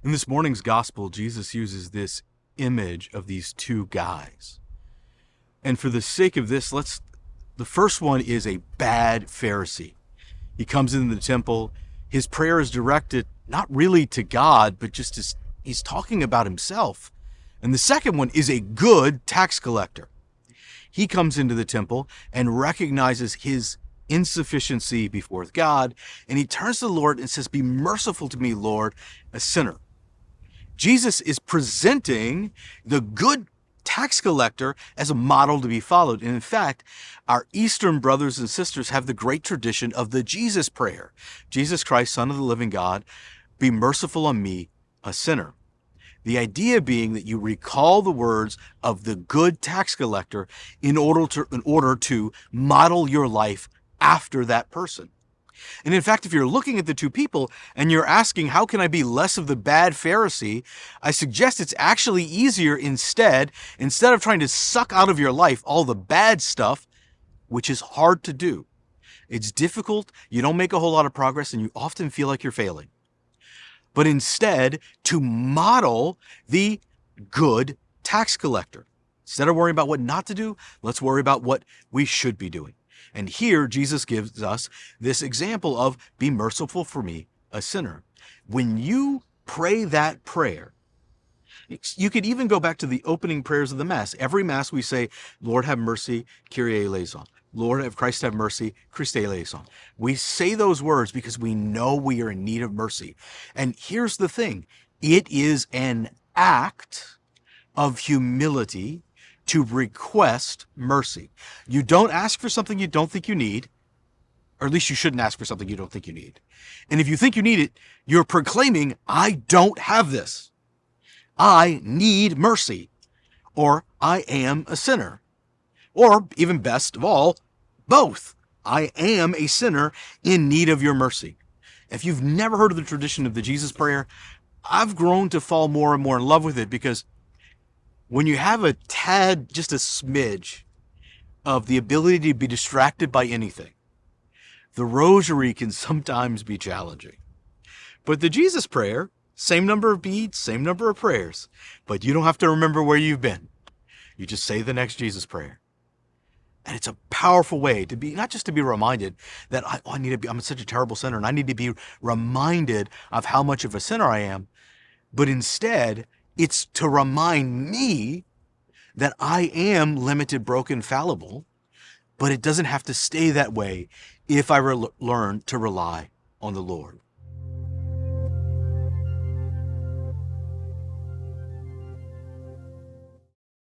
In this morning's gospel, Jesus uses this image of these two guys. And for the sake of this, the first one is a bad Pharisee. He comes into the temple. His prayer is directed not really to God, but just as he's talking about himself. And the second one is a good tax collector. He comes into the temple and recognizes his insufficiency before God, and he turns to the Lord and says, "Be merciful to me, Lord, a sinner." Jesus is presenting the good tax collector as a model to be followed. And in fact, our Eastern brothers and sisters have the great tradition of the Jesus prayer. Jesus Christ, Son of the living God, be merciful on me, a sinner. The idea being that you recall the words of the good tax collector in order to model your life after that person. And in fact, if you're looking at the two people and you're asking, how can I be less of the bad Pharisee? I suggest it's actually easier instead of trying to suck out of your life all the bad stuff, which is hard to do. It's difficult. You don't make a whole lot of progress and you often feel like you're failing. But instead, to model the good tax collector. Instead of worrying about what not to do, let's worry about what we should be doing. And here, Jesus gives us this example of, be merciful for me, a sinner. When you pray that prayer, you could even go back to the opening prayers of the Mass. Every Mass we say, Lord have mercy, Kyrie eleison. Lord have Christ have mercy, Christe eleison. We say those words because we know we are in need of mercy. And here's the thing. It is an act of humility to request mercy. You don't ask for something you don't think you need, or at least you shouldn't ask for something you don't think you need. And if you think you need it, you're proclaiming, I don't have this. I need mercy, or I am a sinner. Or, even best of all, both. I am a sinner in need of your mercy. If you've never heard of the tradition of the Jesus prayer, I've grown to fall more and more in love with it, because when you have a tad, just a smidge of the ability to be distracted by anything, the rosary can sometimes be challenging. But the Jesus prayer, same number of beads, same number of prayers, but you don't have to remember where you've been. You just say the next Jesus prayer. And it's a powerful way to be, not just to be reminded that I'm such a terrible sinner and I need to be reminded of how much of a sinner I am, but instead, it's to remind me that I am limited, broken, fallible, but it doesn't have to stay that way if I learn to rely on the Lord.